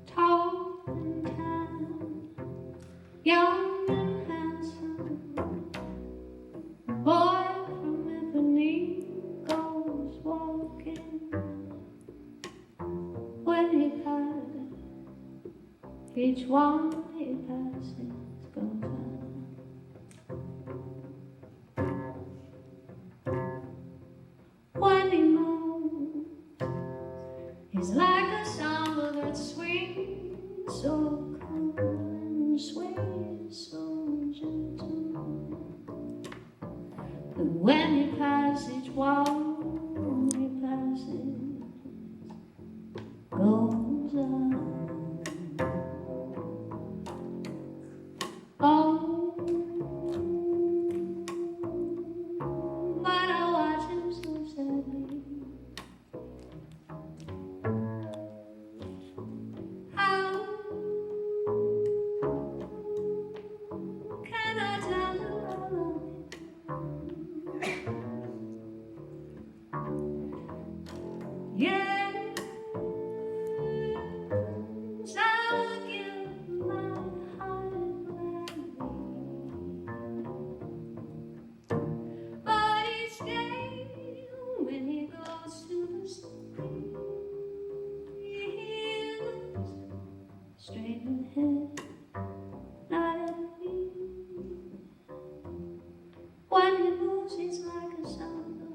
tall and tan, young and handsome, boy from Ipanema goes walking. When he passes, each one he passes goes on. When he moves, he's like a samba that swings so cool and sways so gentle. But when he passes each wall, he passes goes on. Oh, but I watch him so sadly. How can I tell him I love him? Yes, I would give my heart gladly. But each day when he goes to the sea, he looks straight ahead, not at me. When he moves, he's like a samba.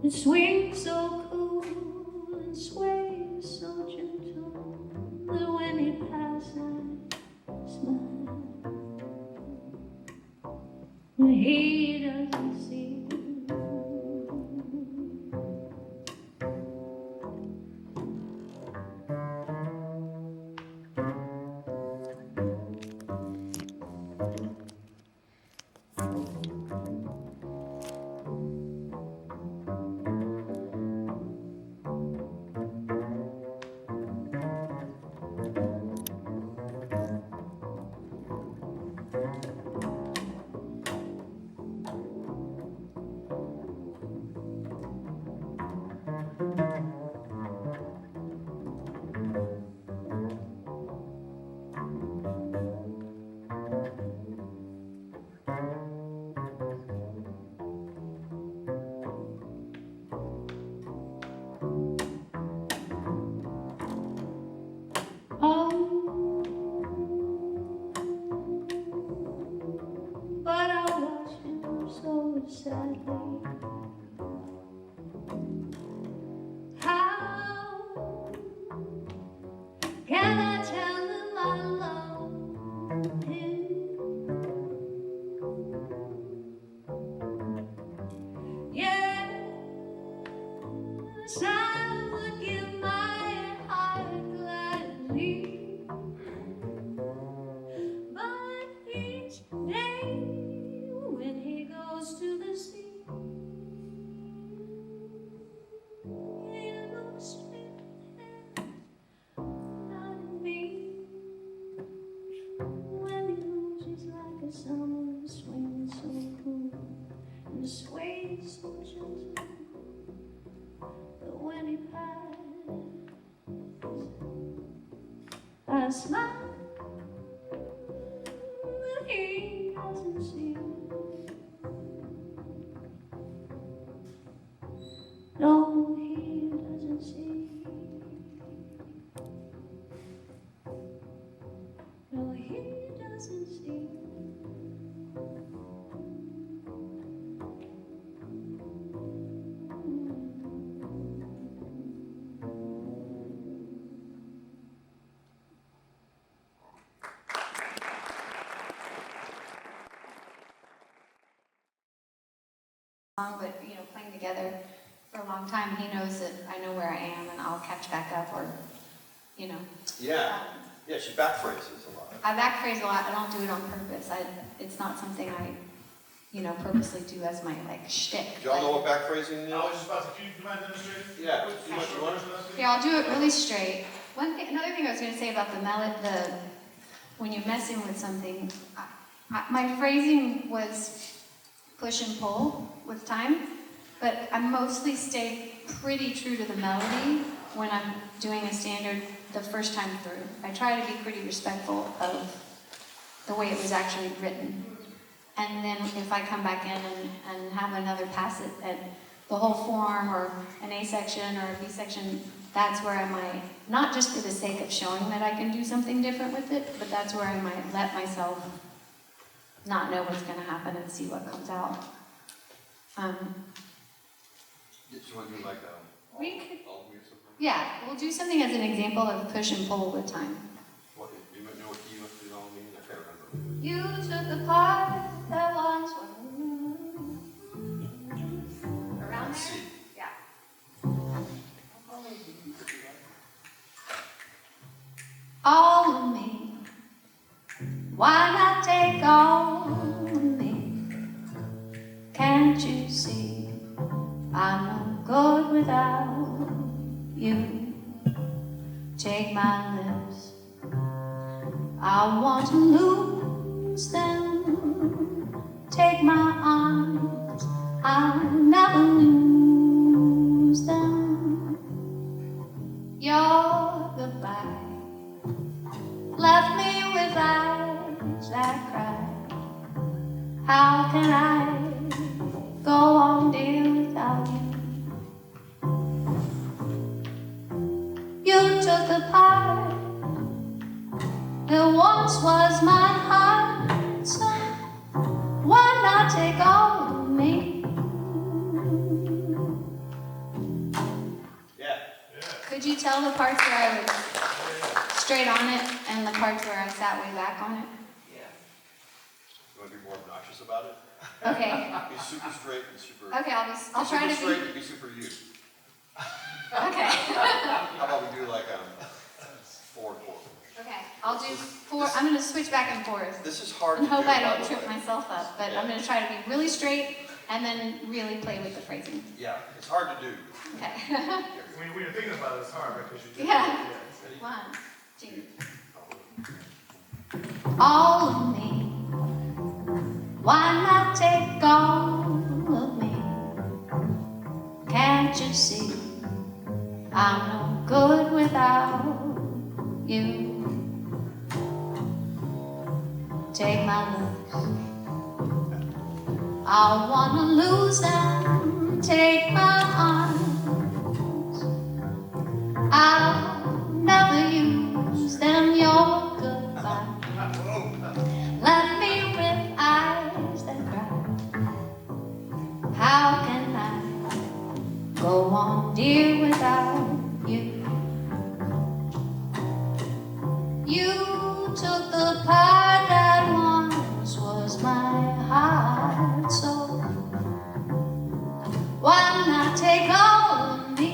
It swings so cool and sways so gentle that when he passes, I smile. When he doesn't see me. Oh, but I watch him so sadly. How can I tell him I love him? Yes, I would give my heart gladly. But each day when he goes to the sea, he looks straight ahead, not at me. When he moves, he's like a summer swing so cool and sways so gentle. But when he passes, I smile. But he doesn't see me. No, he doesn't see. No, he doesn't see. But playing together for a long time, he knows that I know where I am and I'll catch back up, or Yeah, she back phrases a lot. I back phrase a lot. I don't do it on purpose. It's not something I purposely do as my shtick. Do y'all know what back phrasing is? I was just about to, can you demonstrate? Yeah, you want to? Here, I'll do it really straight. Another thing I was going to say about when you're messing with something, my phrasing was push and pull with time, but I mostly stayed pretty true to the melody when I'm doing a standard the first time through. I try to be pretty respectful of the way it was actually written. And then if I come back in and have another pass at the whole form or an A section or a B section, that's where I might, not just for the sake of showing that I can do something different with it, but that's where I might let myself not know what's going to happen and see what comes out. Do you want to do like We could, all of me or something? yeah, we'll do something as an example of push and pull with time. What, do you know what key you want to do all of me? I can't remember. You took the part that once was around Let's there? see. Yeah. All of me. Why not take all of me? Can't you see I'm no good without you? Take my lips. I want to lose them. Take my arms. I'll never lose them. Your goodbye left me with eyes that cry. How can I go on, dear, without you? You took the part that once was my heart, so why not take all of me? Yeah. Could you tell the parts where I was straight on it and the parts where I sat way back on it? Yeah. You want to be more obnoxious about it? Okay. Be super straight and super. Okay, I'll try to super straight be. and be super you. Okay. How about we do like 4 and 4? Okay, I'll do 4. I'm going to switch back and forth This is hard and to do. hope I by don't the trip way. myself up. But I'm going to try to be really straight and then really play with the phrasing. Yeah, it's hard to do. Okay. When you're thinking about it, it's hard because you do. Yeah. Ready? 1, 2. All of me. Why not take all of me? Can't you see I'm no good without you? Take my lips. I wanna lose them. Take my arms. I'll never use them. Your goodbye left me with eyes that cry. How can I go on, dear, without you? You took the part that once was my heart, so why not take all of me?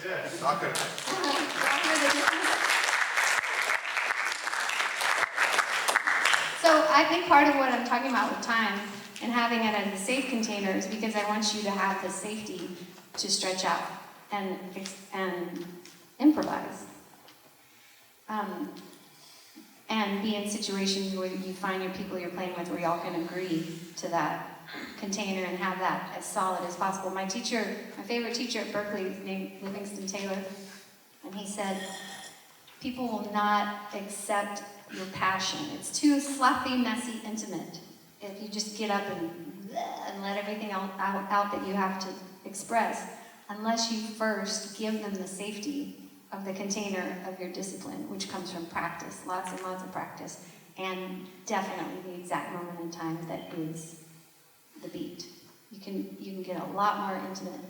Yeah. Not good. So I think part of what I'm talking about with time and having it as a safe container is because I want you to have the safety to stretch out and improvise. And be in situations where you find your people you're playing with where y'all can agree to that container and have that as solid as possible. My favorite teacher at Berkeley is named Livingston Taylor, and he said, people will not accept your passion. It's too sloppy, messy, intimate. If you just get up and let everything out that you have to express, unless you first give them the safety of the container of your discipline, which comes from practice, lots and lots of practice, and definitely the exact moment in time that is the beat. You can get a lot more intimate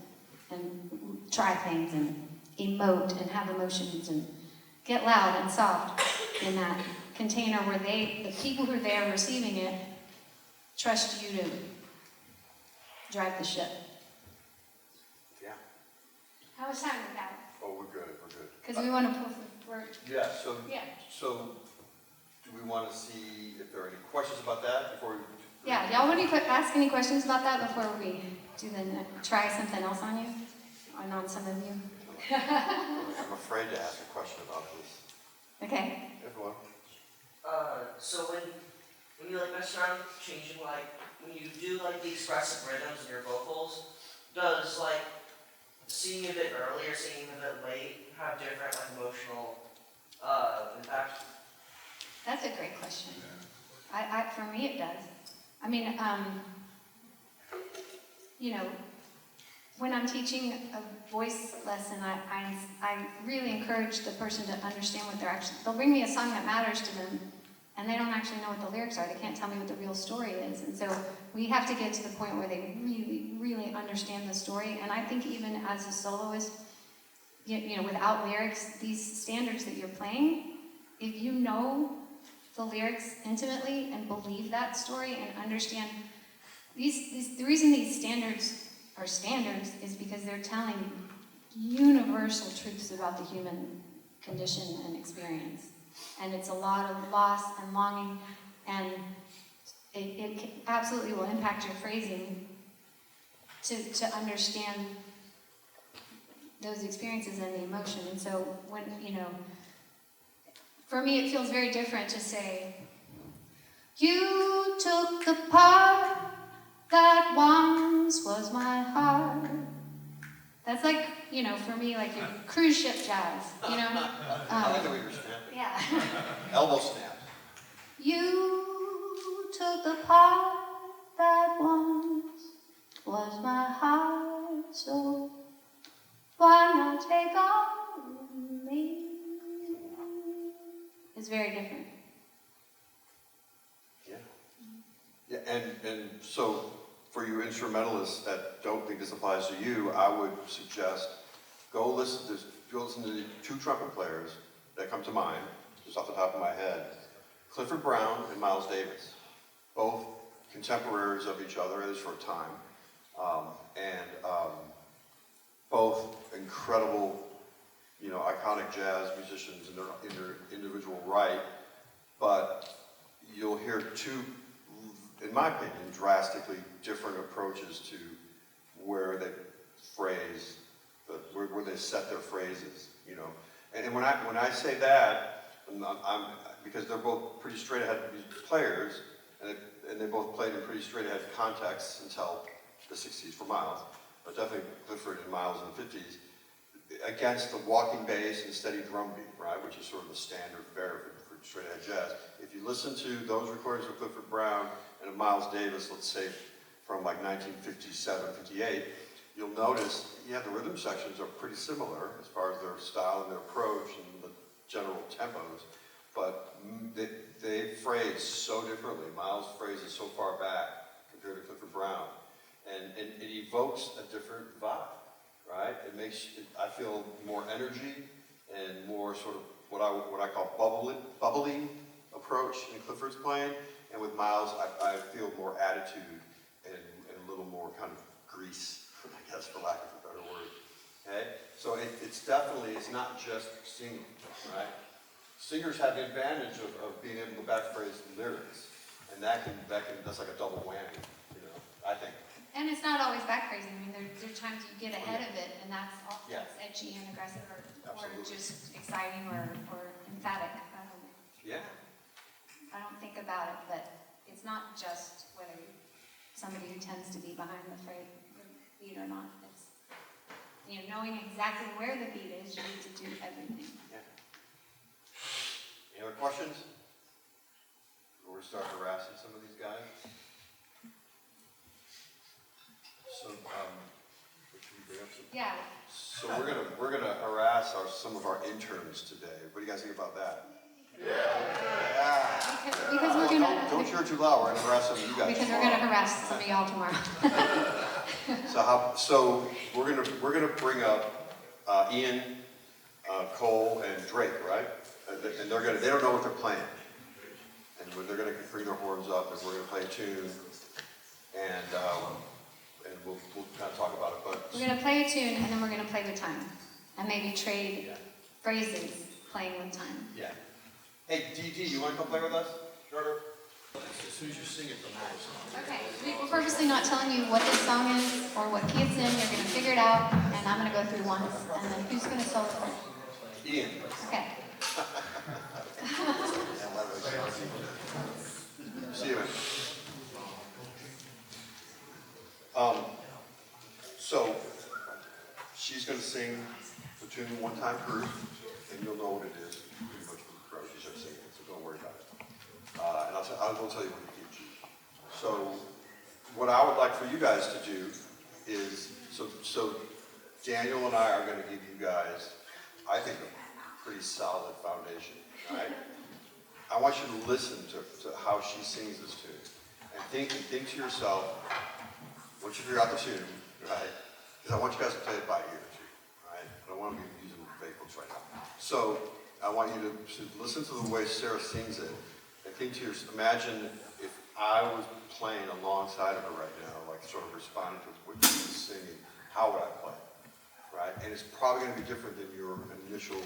and try things and emote and have emotions and get loud and soft in that container where the people who are there receiving it trust you to drive the ship. Yeah. How much time we got? Oh, we're good. We're good. Because we want to Yeah. So. yeah. So, do we want to see if there are any questions about that before we? Yeah, y'all want to ask any questions about that before we do try something else on you? Or on some of you? I'm afraid to ask a question about this. Okay. Everyone. So when you like mess around changing, like when you do like the expressive rhythms in your vocals, does like seeing a bit early or seeing a bit late have different like emotional impact? That's a great question. For me, it does. I mean, you know, when I'm teaching a voice lesson, I really encourage the person to understand what they'll bring me a song that matters to them, and they don't actually know what the lyrics are. They can't tell me what the real story is. And so we have to get to the point where they really, really understand the story. And I think even as a soloist, you know, without lyrics, these standards that you're playing, if you know the lyrics intimately and believe that story and understand the reason these standards are standards is because they're telling universal truths about the human condition and experience. And it's a lot of loss and longing, and it absolutely will impact your phrasing to understand those experiences and the emotion. And so when, you know, for me it feels very different to say, you took the part that once was my heart. That's like, you know, for me, like your cruise ship jazz, you know? I like the way you're snapping. Yeah. Elbow snap. You took the part that once was my heart, so why not take on me? It's very different. Yeah, and so for you instrumentalists that don't think this applies to you, I would suggest go listen to the two trumpet players that come to mind, just off the top of my head. Clifford Brown and Miles Davis, both contemporaries of each other, at least for a time, both incredible, you know, iconic jazz musicians in their individual right, but you'll hear two, in my opinion, drastically different approaches to where they phrase, where they set their phrases, you know. And when I say that, I'm because they're both pretty straight ahead players, and they both played in pretty straight ahead contexts until the 60s for Miles, but definitely Clifford and Miles in the 50s, against the walking bass and steady drum beat, right, which is sort of the standard fare for straight ahead jazz. If you listen to those recordings of Clifford Brown and of Miles Davis, let's say from like 1957, 58, you'll notice, yeah, the rhythm sections are pretty similar as far as their style and their approach and the general tempos, but they phrase so differently. Miles phrases so far back compared to Clifford Brown, and it evokes a different vibe, right? It makes, I feel more energy and more sort of what I call bubbly approach in Clifford's playing, and with Miles, I feel more attitude and a little more kind of grease, I guess, for lack of a better word. Okay, so it's definitely, it's not just singing, right? Singers have the advantage of being able to backphrase lyrics, and that's like a double whammy, you know, I think. And it's not always backphrasing. I mean, there are times you get ahead of it, and that's Yeah. edgy and aggressive, or Absolutely. just exciting or emphatic. Yeah. I don't think about it, but it's not just whether somebody who tends to be behind the beat or not. It's, you know, knowing exactly where the beat is, you need to do everything. Yeah. Any other questions? Before we start harassing some of these guys? So, what should we bring up? Yeah. So we're gonna harass some of our interns today. What do you guys think about that? Yeah. Because we're gonna. Don't cheer too loud. We're gonna harass some of you guys. Because we're gonna harass some of y'all tomorrow. So we're gonna bring up Ian, Cole, and Drake, right? And they don't know what they're playing, and they're gonna bring their horns up, and we're gonna play a tune, and we'll kind of talk about it. But We're gonna play a tune, and then we're gonna play with time, and maybe trade phrases playing with time. yeah. Hey, DD, you want to come play with us? Sure. As soon as you sing it, the song. Okay, we're purposely not telling you what this song is or what key it's in. You're gonna figure it out, and I'm gonna go through once, and then who's gonna solo first? Ian. Okay. See you, man. So going to sing the tune one time through, and you'll know what it is. Pretty much from the crowd, she's going to sing it, so don't worry about it. And I will tell you what it gives you. So what I would like for you guys to do is, so Daniel and I are going to give you guys, I think, a pretty solid foundation, all right? I want you to listen to how she sings this tune, and think to yourself, once you figure out the tune, right? Because I want you guys to play it by ear too, right? I don't want to be using fake books right now. So I want you to listen to the way Sarah sings it, and think to yourself, imagine if I was playing alongside of her right now, like sort of responding to what she was singing, how would I play? Right? And it's probably going to be different than your initial,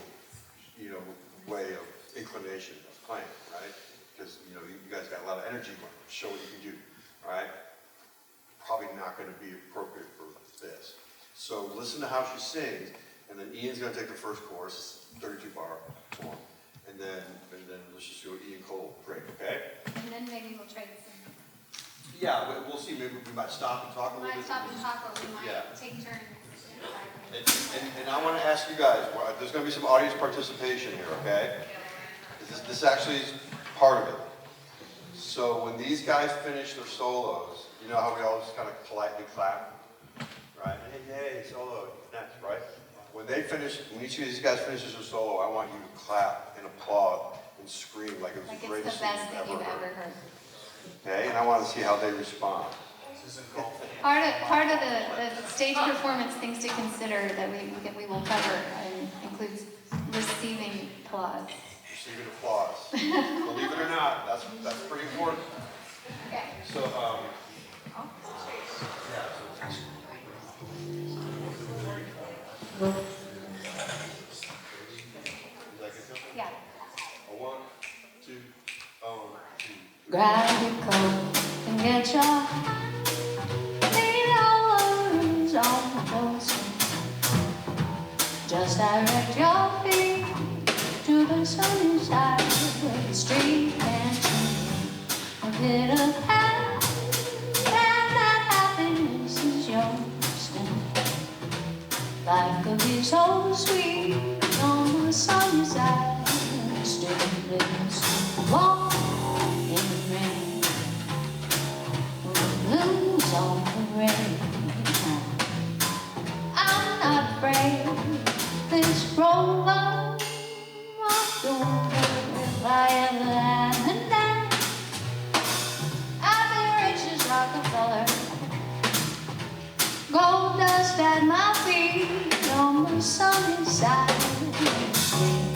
way of inclination of playing, right? Because, you guys got a lot of energy going, show what you can do, right? Probably not going to be appropriate for this. So listen to how she sings, and then Ian's going to take the first chorus, 32 bar form, and then let's just go Ian Cole break, okay? And then maybe we'll try to sing. Yeah, we'll see. Maybe we might stop and talk a We little might bit. stop and talk, or we might Yeah. take turns. And I want to ask you guys, there's going to be some audience participation here, okay? This actually is part of it. So when these guys finish their solos, you know how we all just kind of politely clap, right? Hey, solo, next, right? When each of these guys finishes their solo, I want you to clap and applaud and scream like it was Like the it's greatest the thing best you've thing you've ever ever heard. heard. Okay, and I want to see how they respond. Part of the stage performance things to consider that we will cover includes receiving applause. Receiving applause. Believe it or not, that's pretty important. Okay. So, Yeah. A 1, 2, 1, 2. Grab your coat and get your feet on the coast. Just direct your feet to the sunny side of the street and a bit of hand, and that happiness is yours. Life could be so sweet on the sunny side of the street. Walk in the rain, with the blues on the rain. I'm not afraid this rover of the world, if I ever am and then I'll be rich as Rockefeller. Gold dust at my feet on the sunny side of the street.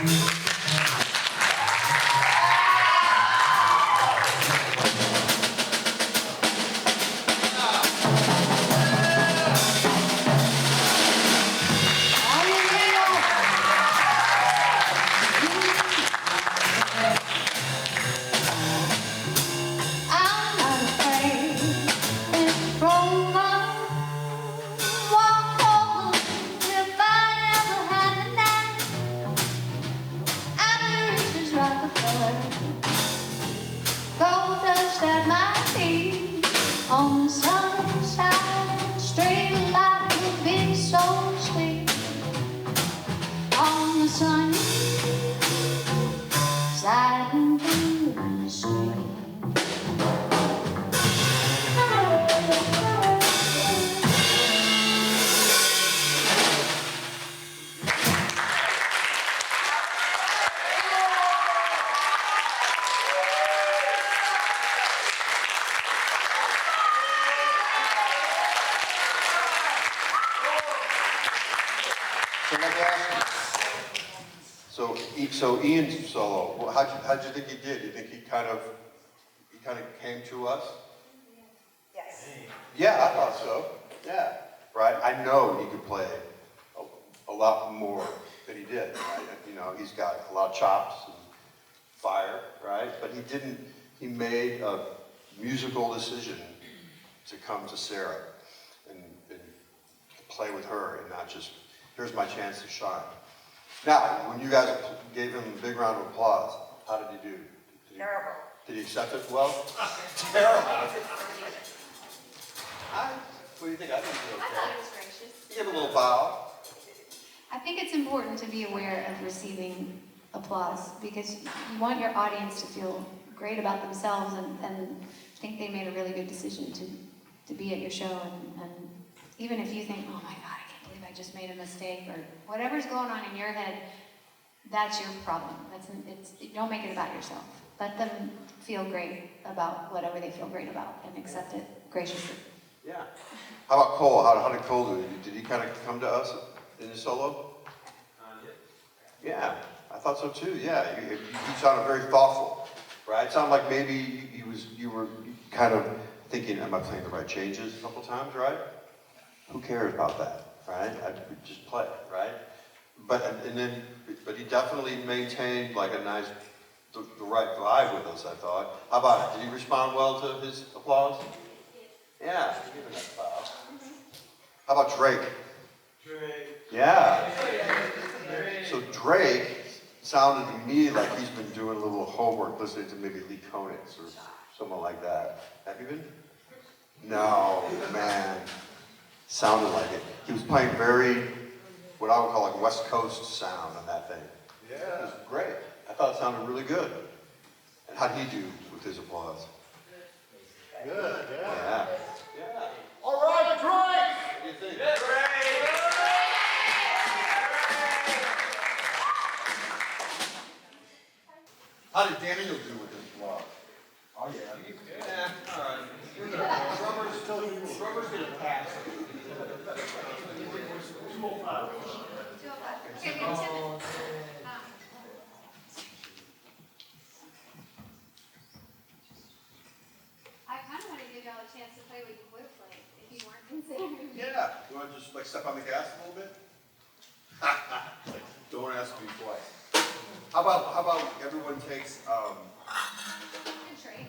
I'm not afraid. It's from walk over if I ever had a knife. I'm just Rockefeller. Gold dust at my feet on the sunny side. Straight light would be so sweet on the sunny side of the street. So let me ask you, so Ian's solo, well, how'd you think he did? You think he kind of came to us? Yes. Yeah, I thought so. Yeah, right. I know he could play a lot more than he did. Right? You know, he's got a lot of chops and fire, right? But he didn't. He made a musical decision to come to Sarah and play with her, and not just here's my chance to shine. Now, when you guys gave him a big round of applause, how did he do? Terrible. Did he accept it well? Terrible. What do you think? I think he I thought it was gracious. He gave a little bow. I think it's important to be aware of receiving applause because you want your audience to feel great about themselves and think they made a really good decision to be at your show. And even if you think, oh my God, I can't believe I just made a mistake, or whatever's going on in your head, that's your problem. Don't make it about yourself. Let them feel great about whatever they feel great about and accept it graciously. Yeah. How about Cole? How did Cole do? Did he kind of come to us in his solo? Yeah, I thought so too. Yeah, you sounded very thoughtful, right? It sounded like maybe you were kind of thinking, am I playing the right changes a couple times, right? Who cares about that, right? I just play, right? But he definitely maintained like a nice, the right vibe with us, I thought. How about it? Did he respond well to his applause? Yeah, give him that applause. How about Drake? Yeah. So Drake sounded to me like he's been doing a little homework, listening to maybe Lee Konitz or someone like that. Have you been? No, man. Sounded like it. He was playing very, what I would call like West Coast sound on that thing. Yeah. It was great. I thought it sounded really good. And how did he do with his applause? Good, yeah. Yeah. All right, Drake! What do you think? Yeah, how did Daniel do with his applause? Oh, yeah. Yeah, all right. Drummer's gonna pass. 205. Okay, we have 10 minutes. I kind of want to give y'all a chance to play what you would play if you weren't considering. Yeah. You want to just like step on the gas a little bit? Don't ask me twice. How about everyone takes Good trade.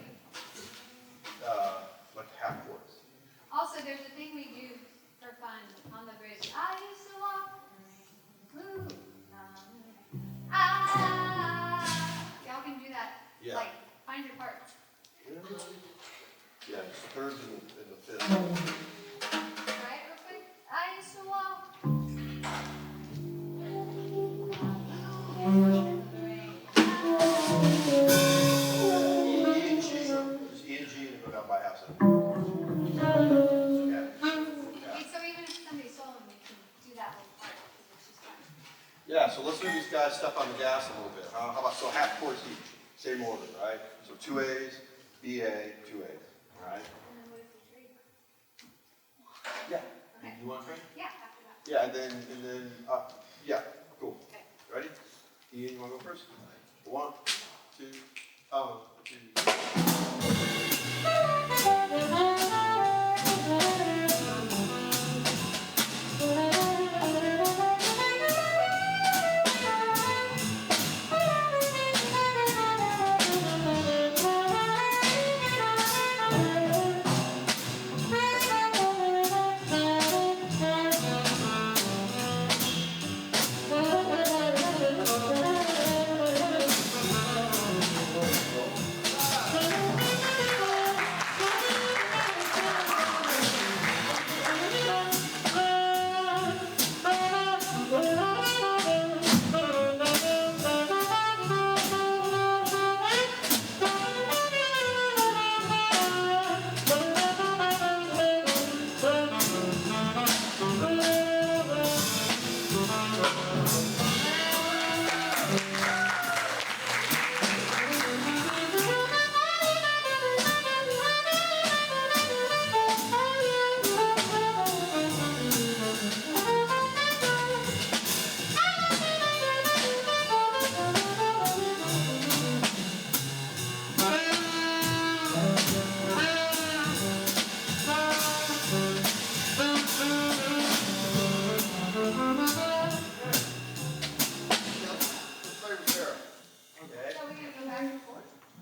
like half chords? Also, there's a thing we do for fun on the bridge. I used to walk blue. Y'all can do that. Yeah. Like, find your parts. Yeah, thirds and the fifth. Try it real quick. I used to walk. E and G. Just E and G and go down by half step. Yeah. Okay, so even if somebody's soloing, we can do that whole part because it's just fun. Yeah, so let's move these guys step on the gas a little bit. How about, so half chords each, same order, right? So 2 A's, B A, 2 A's, all right? And then what if we trade? Yeah. Okay. You want to try? Yeah, after that. Yeah, and then, yeah, cool. Okay. Ready? Ian, you want to go first? 1, 2, 2.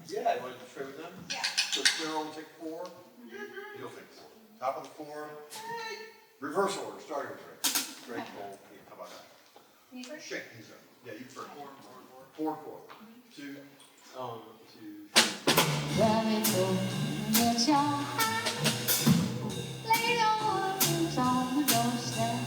Yeah, you want to trade with them? Yeah. So Sarah will take 4. You'll take 4. Top of the 4. Reverse order, starting with Drake. Drake, Cole, yeah, how about that? Me first? Shake these up. Yeah, you first. 4, 4, 4. 2, 2. Very cool. Get your hand. Lay your worries on the doorstep.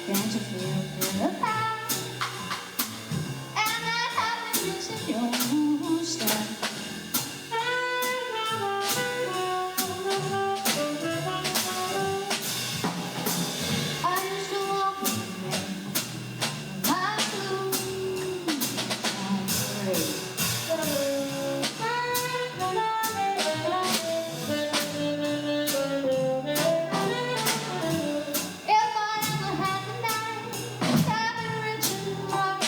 Can't you feel the power and that happiness in your step? I used to walk away, my blues and gray. If I ever had the night, I'd be rich and rock.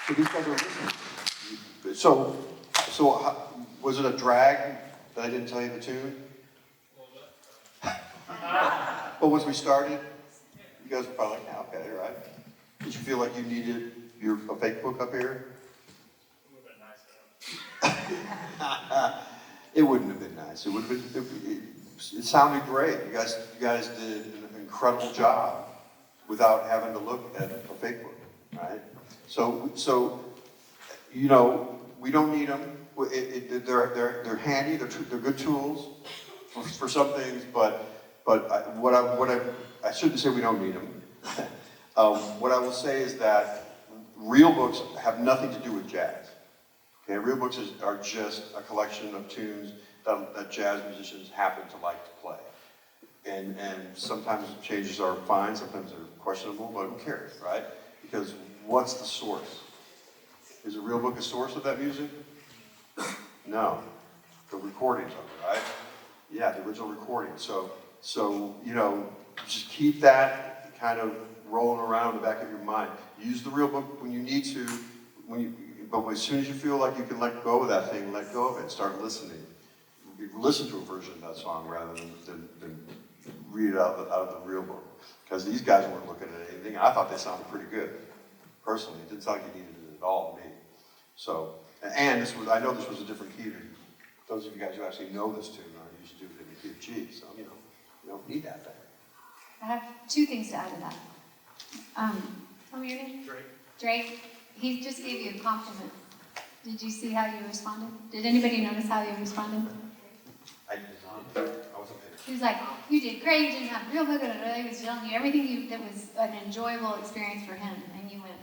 So these guys are listening. So was it a drag that I didn't tell you the tune? But once we started, you guys were probably like, yeah, okay, right? Did you feel like you needed a fake book up here? It wouldn't have been nice. It would have been. It sounded great. You guys did an incredible job without having to look at a fake book, right? So you know, we don't need them. They're handy. They're good tools for some things, but I shouldn't say we don't need them. What I will say is that real books have nothing to do with jazz. Okay, real books are just a collection of tunes that jazz musicians happen to like to play. And sometimes changes are fine, sometimes they're questionable, but who cares, right? Because what's the source? Is a real book a source of that music? No. The recordings of it, right? Yeah, the original recording. So you know, just keep that kind of rolling around in the back of your mind. Use the real book when you need to, but as soon as you feel like you can let go of that thing, let go of it. Start listening. Listen to a version of that song rather than read it out of the real book. Because these guys weren't looking at anything. I thought they sounded pretty good. Personally, it didn't sound like you needed it at all to me. So, and I know this was a different key to those of you guys who actually know this tune are used to do it in the key of G. So, you know, you don't need that thing. I have 2 things to add to that. Tell me your name? Drake. Drake, he just gave you a compliment. Did you see how you responded? Did anybody notice how you responded? I did not. I wasn't paying He was like, you did great, you didn't have real good, he was telling you everything that was an enjoyable experience for him, and you went.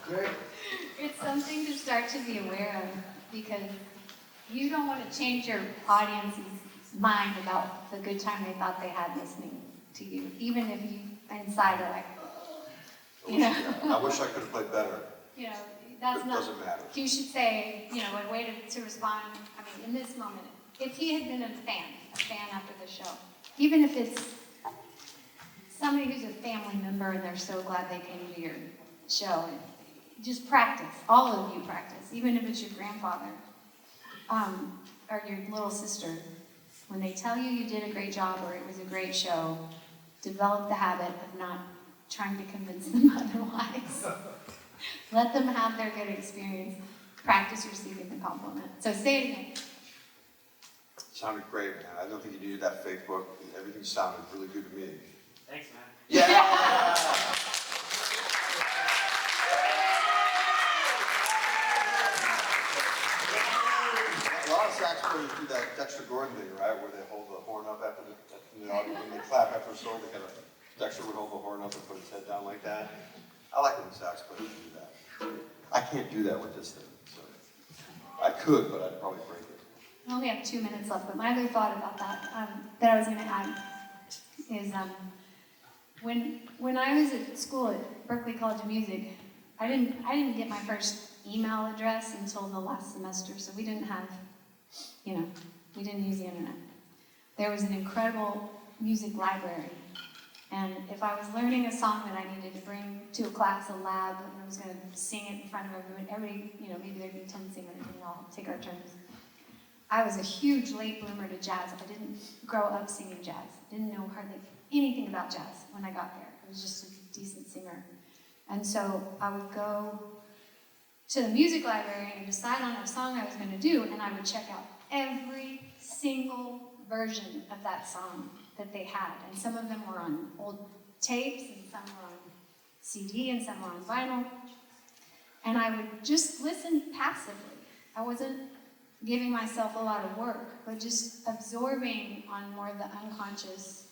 Great. It's something to start to be aware of, because You don't want to change your audience's mind about the good time they thought they had listening to you, even if you inside are like, you know. I wish I could have played better. You know, that's It not. doesn't matter. You should say, you know, a way to respond. I mean, in this moment, if he had been a fan after the show, even if it's somebody who's a family member and they're so glad they came to your show, just practice. All of you practice, even if it's your grandfather or your little sister. When they tell you you did a great job or it was a great show, develop the habit of not trying to convince them otherwise. Let them have their good experience. Practice receiving the compliment. So say it again. Sounded great, man. I don't think you needed that fake book. Everything sounded really good to me. Thanks, man. Yeah! A lot of sax players do that Dexter Gordon thing, right? Where they hold the horn up after the audience, when they clap after a solo, they kind of, Dexter would hold the horn up and put his head down like that. I like when sax players do that. I can't do that with this thing. So. I could, but I'd probably break it. I only have 2 minutes left, but my other thought about that that I was going to add is when I was at school at Berklee College of Music, I didn't get my first email address until the last semester, so we didn't have, you know, we didn't use the internet. There was an incredible music library, and if I was learning a song that I needed to bring to a class, a lab, and I was going to sing it in front of everybody, you know, maybe there'd be 10 singers and we all take our turns. I was a huge late bloomer to jazz. I didn't grow up singing jazz. I didn't know hardly anything about jazz when I got there. I was just a decent singer. And so I would go to the music library and decide on a song I was going to do, and I would check out every single version of that song that they had. And some of them were on old tapes, and some were on CD, and some were on vinyl. And I would just listen passively. I wasn't giving myself a lot of work, but just absorbing on more the unconscious,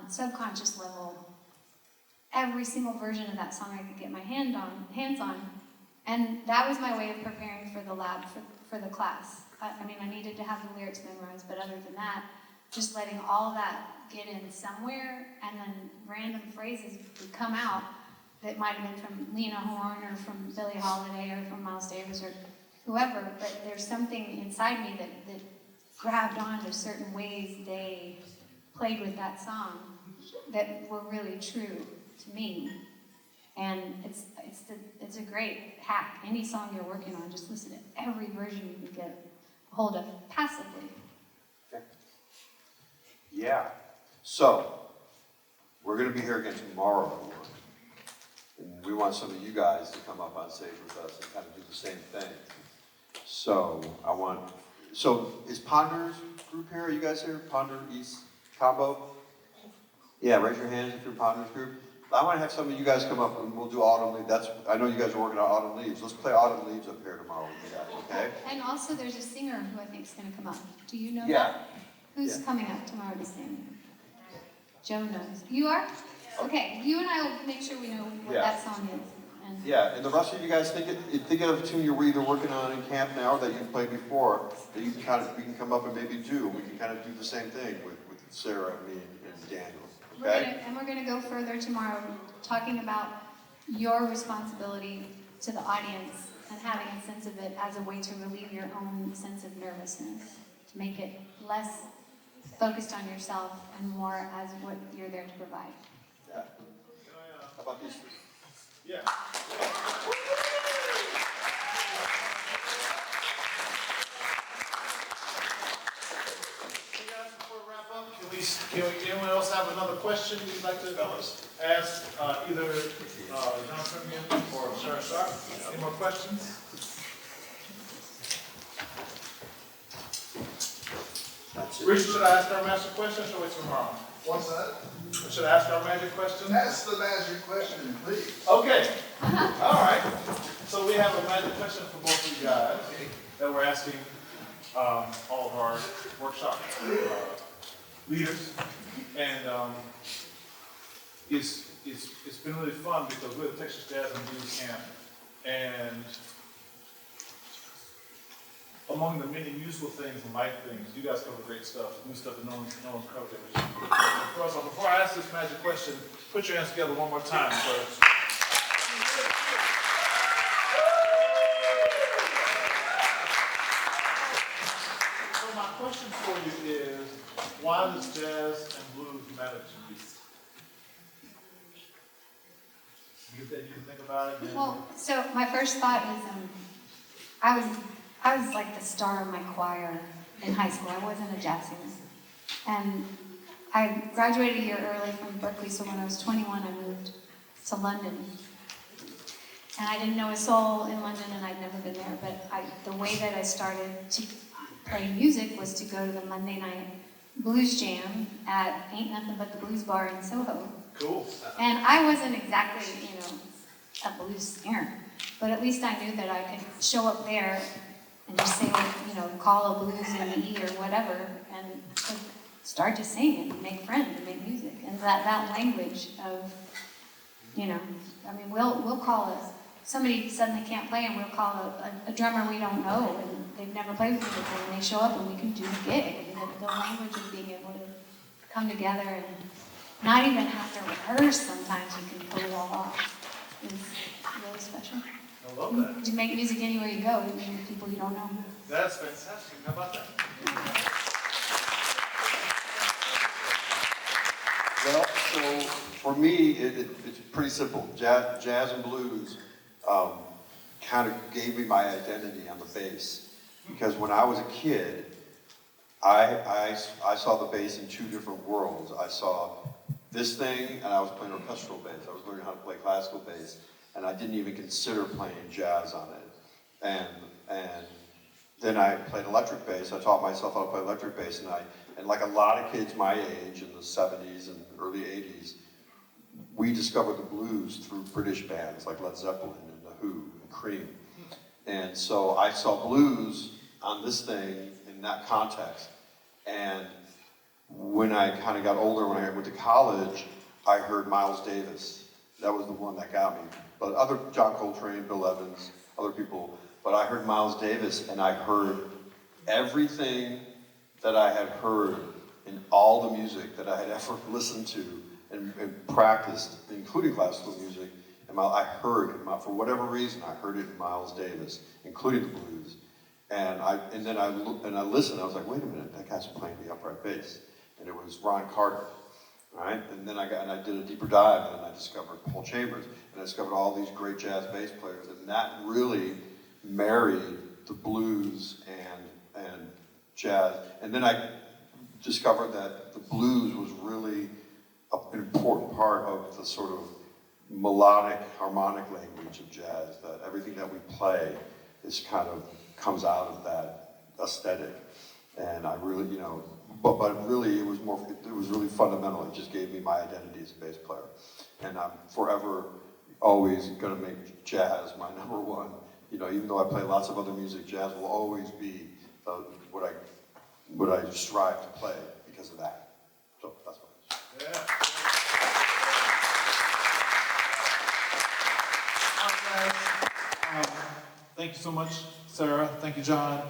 subconscious level, every single version of that song I could get my hands on. And that was my way of preparing for the lab, for the class. I mean, I needed to have the lyrics memorized, but other than that, just letting all that get in somewhere, and then random phrases would come out that might have been from Lena Horne, or from Billie Holiday, or from Miles Davis, or whoever, but there's something inside me that grabbed on to certain ways they played with that song that were really true to me. And it's a great hack. Any song you're working on, just listen to every version you can get a hold of passively. Okay. Yeah. So, we're going to be here again tomorrow. And we want some of you guys to come up on stage with us and kind of do the same thing. So, is Ponder's group here? Are you guys here? Ponder East Combo? Yeah, raise your hands if you're Ponder's group. I want to have some of you guys come up and we'll do Autumn Leaves. I know you guys are working on Autumn Leaves. Let's play Autumn Leaves up here tomorrow with you guys, okay? And also there's a singer who I think is going to come up. Do you know Yeah. that? Who's coming up tomorrow to sing? Joe knows. You are? Okay, you and I will make sure we know what that song is. Yeah, and the rest of you guys think of a tune you're either working on in camp now or that you've played before that you can we can come up and maybe do. We can kind of do the same thing with Sarah, me, and Daniel. Okay? We're going to go further tomorrow, talking about your responsibility to the audience and having a sense of it as a way to relieve your own sense of nervousness, to make it less focused on yourself and more as what you're there to provide. Yeah. How about these three? Yeah. Can anyone else have another question you'd like to ask either John Fremgen or Sarah Sharp? Any more questions? Richard, should I ask our magic question or should I wait tomorrow? What's that? Should I ask our magic question? Ask the magic question, please. Okay. All right. So we have a magic question for both of you guys that we're asking all of our workshop leaders, and it's been really fun because we're at Texas Jazz and Blues Camp, and among the many useful things and life things, you guys cover great stuff, new stuff that no one's covered. Before I ask this magic question, put your hands together one more time first. So my question for you is, why does jazz and blues matter to you? You can think about it. Well, so my first thought is, I was like the star of my choir in high school. I wasn't a jazz singer. And I graduated a year early from Berkeley, so when I was 21, I moved to London. And I didn't know a soul in London, and I'd never been there, but the way that I started to play music was to go to the Monday night blues jam at Ain't Nothing But the Blues Bar in Soho. Cool. And I wasn't exactly, a blues singer, but at least I knew that I could show up there and just say, call a blues in the E or whatever, and start to sing and make friends and make music. And that language of, we'll call somebody suddenly can't play, and we'll call a drummer we don't know, and they've never played with me before, and they show up and we can do the gig. The language of being able to come together and not even have to rehearse sometimes, you can pull it all off. It's really special. I love that. You make music anywhere you go, even with people you don't know. That's fantastic. How about that? Well, so for me, it's pretty simple. Jazz and blues kind of gave me my identity on the bass. Because when I was a kid, I saw the bass in two different worlds. I saw this thing, and I was playing orchestral bass. I was learning how to play classical bass, and I didn't even consider playing jazz on it. And then I played electric bass. I taught myself how to play electric bass, and like a lot of kids my age in the 70s and early 80s, we discovered the blues through British bands like Led Zeppelin and The Who and Cream. And so I saw blues on this thing in that context. And when I kind of got older, when I went to college, I heard Miles Davis. That was the one that got me. But other, John Coltrane, Bill Evans, other people. But I heard Miles Davis, and I heard everything that I had heard in all the music that I had ever listened to and practiced, including classical music. And I heard it, for whatever reason, I heard it in Miles Davis, including the blues. And then I listened. I was like, wait a minute, that guy's playing the upright bass, and it was Ron Carter, right? And then I did a deeper dive, and I discovered Paul Chambers, and I discovered all these great jazz bass players, and that really married the blues and jazz. And then I discovered that the blues was really an important part of the sort of melodic, harmonic language of jazz. That everything that we play is kind of comes out of that aesthetic, and I really, but really it was really fundamental. It just gave me my identity as a bass player, and I'm forever always going to make jazz my number one. Even though I play lots of other music, jazz will always be what I strive to play because of that. So that's what it is. Yeah. Thank you so much, Sarah. Thank you, John.